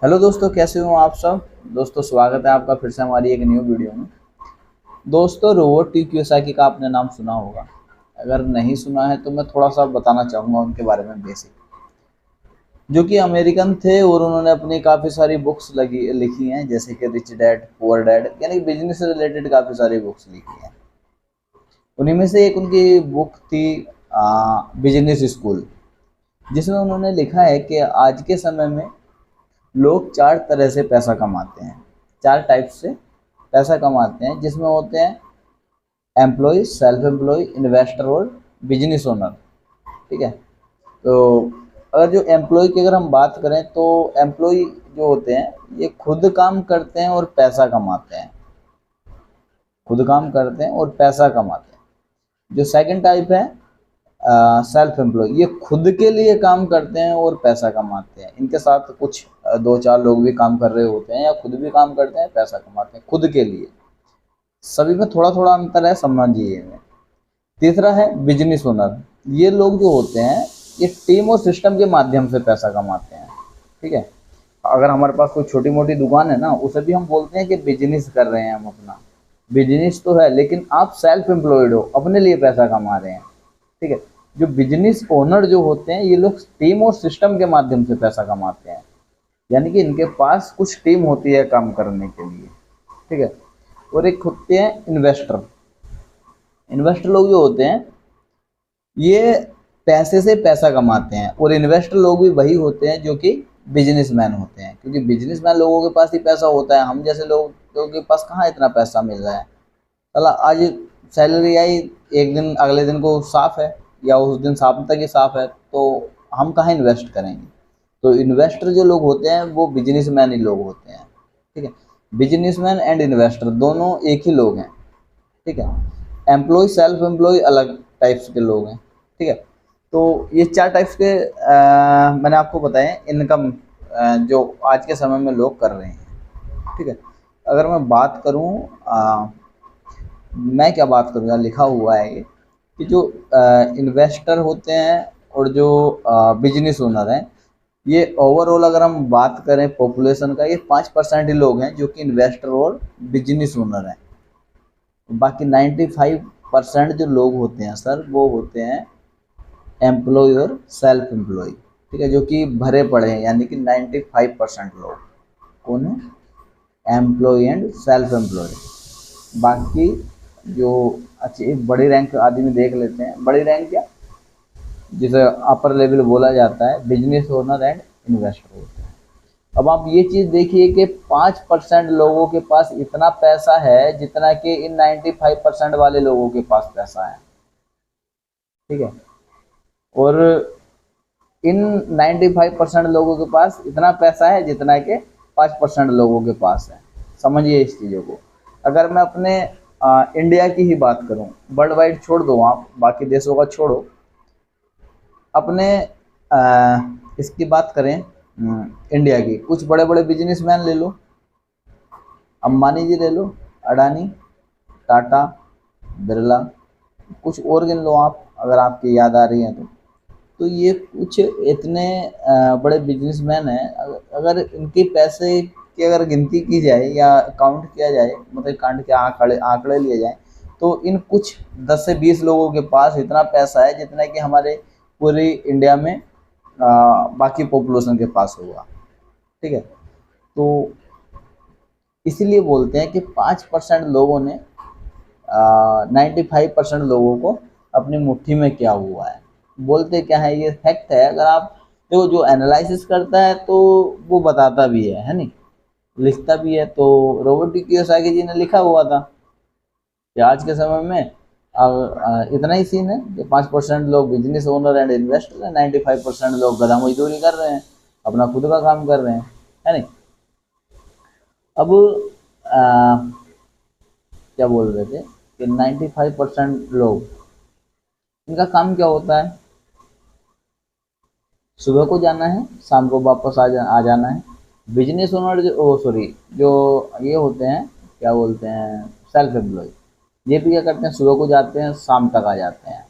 Hello दोस्तों, कैसे हो आप सब। दोस्तों स्वागत है आपका फिर से हमारी एक न्यू वीडियो में। दोस्तों रोबोट टी कियोसाकी का आपने नाम सुना होगा। अगर नहीं सुना है तो मैं थोड़ा सा बताना चाहूँगा उनके बारे में बेसिक। जो कि अमेरिकन थे और उन्होंने अपनी काफ़ी सारी बुक्स लिखी हैं, जैसे कि रिच डैड पुअर डैड, यानी बिजनेस से रिलेटेड काफ़ी सारी बुक्स लिखी हैं। उन्हीं में से एक उनकी बुक थी बिजनेस स्कूल, जिसमें उन्होंने लिखा है कि आज के समय में लोग चार तरह से पैसा कमाते हैं। चार टाइप से पैसा कमाते हैं, जिसमें होते हैं एम्प्लॉय, सेल्फ एम्प्लॉय, इन्वेस्टर और बिजनेस ओनर। ठीक है। तो अगर जो एम्प्लॉय की अगर हम बात करें तो एम्प्लॉय जो होते हैं ये खुद काम करते हैं और पैसा कमाते हैं। खुद काम करते हैं और पैसा कमाते हैं। जो सेकंड टाइप है सेल्फ एम्प्लॉय, ये खुद के लिए काम करते हैं और पैसा कमाते हैं। इनके साथ कुछ दो चार लोग भी काम कर रहे होते हैं या खुद भी काम करते हैं, पैसा कमाते हैं खुद के लिए। सभी में थोड़ा थोड़ा अंतर है, समझिए इन्हें। तीसरा है बिजनेस ओनर। ये लोग जो होते हैं ये टीम और सिस्टम के माध्यम से पैसा कमाते हैं। ठीक है। अगर हमारे पास कोई छोटी मोटी दुकान है ना, उसे भी हम बोलते हैं कि बिजनेस कर रहे हैं हम अपना। बिजनेस तो है लेकिन आप सेल्फ एम्प्लॉयड हो, अपने लिए पैसा कमा रहे हैं। ठीक है। जो बिजनेस ओनर जो होते हैं ये लोग टीम और सिस्टम के माध्यम से पैसा कमाते हैं, यानी कि इनके पास कुछ टीम होती है काम करने के लिए। ठीक है। और एक होते हैं इन्वेस्टर। इन्वेस्टर लोग जो होते हैं ये पैसे से पैसा कमाते हैं, और इन्वेस्टर लोग भी वही होते हैं जो कि बिजनेसमैन होते हैं, क्योंकि बिजनेसमैन लोगों के पास ही पैसा होता है। हम जैसे लोगों के पास कहाँ इतना पैसा मिल रहा है। चला आज सैलरी आई, एक दिन अगले दिन को साफ है या उस दिन शाम तक ही साफ है, तो हम कहाँ इन्वेस्ट करेंगे। तो इन्वेस्टर जो लोग होते हैं वो बिजनेसमैन ही लोग होते हैं। ठीक है। बिजनेसमैन एंड इन्वेस्टर दोनों एक ही लोग हैं। ठीक है। एम्प्लॉय सेल्फ एम्प्लॉय अलग टाइप्स के लोग हैं। ठीक है। तो ये चार टाइप्स के मैंने आपको बताए इनकम जो आज के समय में लोग कर रहे हैं। ठीक है। अगर मैं बात करूं मैं क्या बात करूं, यहाँ लिखा हुआ है ये कि जो इन्वेस्टर होते हैं और जो बिजनेस ओनर हैं, ये ओवरऑल अगर हम बात करें पॉपुलेशन का, ये 5% ही लोग हैं जो कि इन्वेस्टर और बिजनेस ओनर हैं। बाकी 95% जो लोग होते हैं सर, वो होते हैं एम्प्लॉय और सेल्फ एम्प्लॉय। ठीक है। जो कि भरे पड़े हैं, यानी कि 95% लोग कौन है, एम्प्लॉय एंड सेल्फ एम्प्लॉय। बाकी जो अच्छी बड़ी रैंक आदमी देख लेते हैं, बड़ी रैंक क्या जिसे अपर लेवल बोला जाता है, बिजनेस ओनर एंड इन्वेस्टर होते हैं। अब आप ये चीज़ देखिए कि 5% लोगों के पास इतना पैसा है जितना कि इन 95% वाले लोगों के पास पैसा है। ठीक है। और इन 95% लोगों के पास इतना पैसा है जितना कि 5% लोगों के पास है। समझिए इस चीज़ों को। अगर मैं अपने इंडिया की ही बात करूं, वर्ल्ड वाइड छोड़ दो, आप बाकी देशों का छोड़ो, अपने इसकी बात करें इंडिया की, कुछ बड़े बड़े बिजनेसमैन ले लो, अंबानी जी ले लो, अडानी, टाटा, बिरला, कुछ और गिन लो आप अगर आपकी याद आ रही है तो ये कुछ इतने बड़े बिजनेसमैन हैं। अगर इनके पैसे की अगर गिनती की जाए या काउंट किया जाए, मतलब काउंट के आंकड़े आंकड़े लिए जाए, तो इन कुछ 10 से 20 लोगों के पास इतना पैसा है जितना कि हमारे पूरी इंडिया में बाकी पॉपुलेशन के पास होगा। ठीक है। तो इसीलिए बोलते हैं कि 5% लोगों ने 95% लोगों को अपनी मुट्ठी में क्या हुआ है। बोलते क्या है, ये फैक्ट है। अगर आप देखो, जो एनालिसिस करता है तो वो बताता भी है नहीं, लिखता भी है। तो रॉबर्ट टी कियोसाकी जी ने लिखा हुआ था कि आज के समय में इतना ही सीन है कि 5% लोग बिजनेस ओनर एंड इन्वेस्टर है, 95% लोग गधा मजदूरी कर रहे हैं, अपना खुद का काम कर रहे हैं, है नहीं। अब आ, क्या बोल रहे थे कि 95% लोग, इनका काम क्या होता है, सुबह को जाना है, शाम को वापस आ जाना है। बिजनेस ओनर जो सॉरी जो ये होते हैं, क्या बोलते हैं, सेल्फ एम्प्लॉय, ये भी क्या करते हैं, सुबह को जाते हैं, शाम तक आ जाते हैं।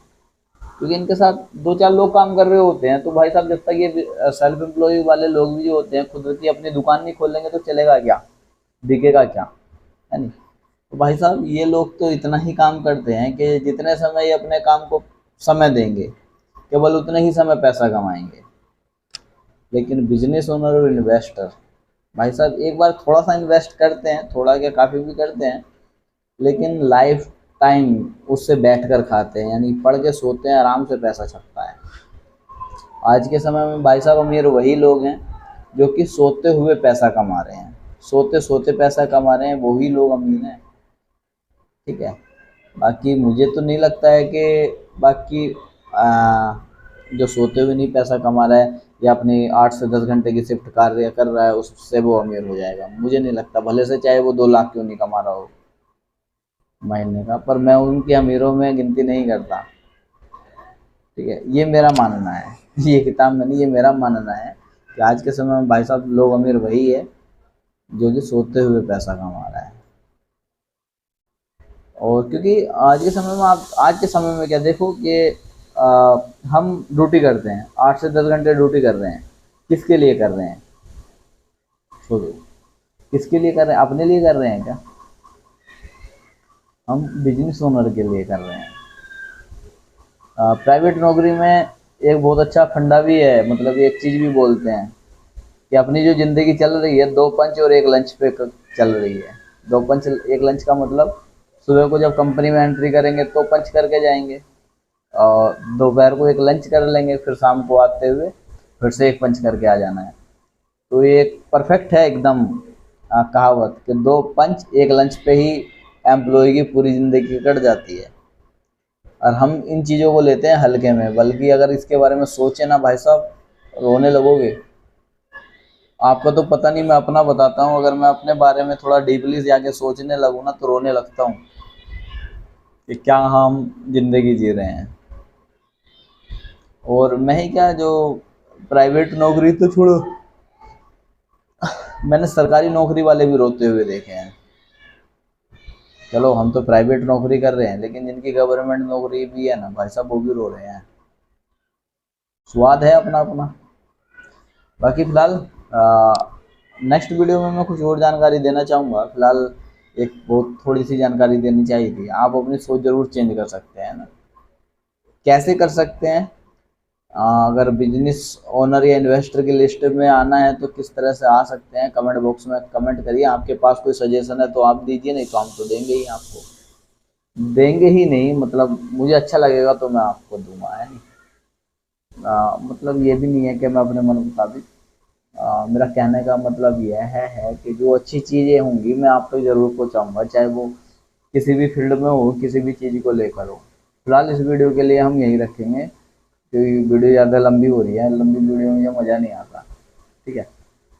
क्योंकि इनके साथ दो चार लोग काम कर रहे होते हैं। तो भाई साहब जब तक ये सेल्फ एम्प्लॉय वाले लोग भी जो होते हैं खुद की अपनी दुकान नहीं खोलेंगे तो चलेगा क्या, बिकेगा क्या, है नहीं। तो भाई साहब ये लोग तो इतना ही काम करते हैं कि जितने समय ये अपने काम को समय देंगे केवल उतने ही समय पैसा कमाएंगे। लेकिन बिजनेस ओनर और इन्वेस्टर भाई साहब एक बार थोड़ा सा इन्वेस्ट करते हैं, थोड़ा क्या काफ़ी भी करते हैं, लेकिन लाइफ टाइम उससे बैठ कर खाते हैं, यानी पढ़ के सोते हैं, आराम से पैसा छपता है। आज के समय में भाई साहब अमीर वही लोग हैं जो कि सोते हुए पैसा कमा रहे हैं, सोते सोते पैसा कमा रहे हैं, वही लोग अमीर हैं। ठीक है। बाकी मुझे तो नहीं लगता है कि बाकी जो सोते हुए नहीं पैसा कमा रहा है या अपनी 8 से 10 घंटे की शिफ्ट कार्य कर रहा है उससे वो अमीर हो जाएगा, मुझे नहीं लगता। भले से चाहे वो 2 लाख क्यों नहीं कमा रहा हो महीने का, पर मैं उनके अमीरों में गिनती नहीं करता। ठीक है, ये मेरा मानना है। ये किताब में नहीं, ये मेरा मानना है कि आज के समय में भाई साहब लोग अमीर वही है जो कि सोते हुए पैसा कमा रहा है। और क्योंकि आज के समय में आप आज के समय में क्या देखो कि हम ड्यूटी करते हैं, 8 से 10 घंटे ड्यूटी कर रहे हैं, किसके लिए कर रहे हैं, सोचो किसके लिए कर रहे हैं, अपने लिए कर रहे हैं क्या, हम बिजनेस ओनर के लिए कर रहे हैं। प्राइवेट नौकरी में एक बहुत अच्छा फंडा भी है, मतलब एक चीज़ भी बोलते हैं कि अपनी जो ज़िंदगी चल रही है 2 पंच और 1 लंच पे चल रही है। 2 पंच 1 लंच का मतलब सुबह को जब कंपनी में एंट्री करेंगे तो पंच करके जाएंगे और दोपहर को 1 लंच कर लेंगे, फिर शाम को आते हुए फिर से 1 पंच करके आ जाना है। तो ये एक परफेक्ट है एकदम कहावत कि 2 पंच 1 लंच पे ही एम्प्लॉय की पूरी ज़िंदगी कट जाती है। और हम इन चीज़ों को लेते हैं हल्के में, बल्कि अगर इसके बारे में सोचें ना भाई साहब रोने लगोगे। आपको तो पता नहीं, मैं अपना बताता हूँ, अगर मैं अपने बारे में थोड़ा डीपली जाके सोचने लगूँ ना तो रोने लगता हूँ कि क्या हम ज़िंदगी जी रहे हैं। और मैं ही क्या, जो प्राइवेट नौकरी तो छोड़ो, मैंने सरकारी नौकरी वाले भी रोते हुए देखे हैं। चलो हम तो प्राइवेट नौकरी कर रहे हैं, लेकिन जिनकी गवर्नमेंट नौकरी भी है ना भाई साहब वो भी रो रहे हैं। स्वाद है अपना अपना। बाकी फ़िलहाल नेक्स्ट वीडियो में मैं कुछ और जानकारी देना चाहूँगा। फ़िलहाल एक बहुत थोड़ी सी जानकारी देनी चाहिए थी। आप अपनी सोच ज़रूर चेंज कर सकते हैं ना। कैसे कर सकते हैं? अगर बिजनेस ओनर या इन्वेस्टर की लिस्ट में आना है तो किस तरह से आ सकते हैं, कमेंट बॉक्स में कमेंट करिए। आपके पास कोई सजेशन है तो आप दीजिए, नहीं तो हम तो देंगे ही आपको, देंगे ही नहीं, मतलब मुझे अच्छा लगेगा तो मैं आपको दूंगा, है नहीं। मतलब ये भी नहीं है कि मैं अपने मन मुताबिक, मेरा कहने का मतलब यह है कि जो अच्छी चीज़ें होंगी मैं आप तक ज़रूर पहुँचाऊँगा, चाहे वो किसी भी फील्ड में हो, किसी भी चीज़ को लेकर हो। फिलहाल इस वीडियो के लिए हम यही रखेंगे क्योंकि वीडियो ज़्यादा लंबी हो रही है, लंबी वीडियो में मुझे मज़ा नहीं आता। ठीक है,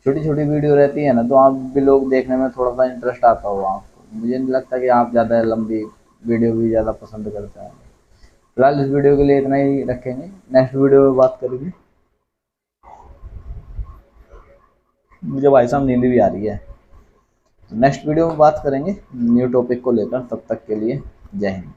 छोटी छोटी वीडियो रहती है ना तो आप भी लोग देखने में थोड़ा सा इंटरेस्ट आता होगा आपको। मुझे नहीं लगता कि आप ज़्यादा लंबी वीडियो भी ज़्यादा पसंद करते हैं। फिलहाल इस वीडियो के लिए इतना ही रखेंगे, नेक्स्ट वीडियो में बात करेंगे। मुझे भाई साहब नींद भी आ रही है, तो नेक्स्ट वीडियो में बात करेंगे न्यू टॉपिक को लेकर। तब तक के लिए जय हिंद।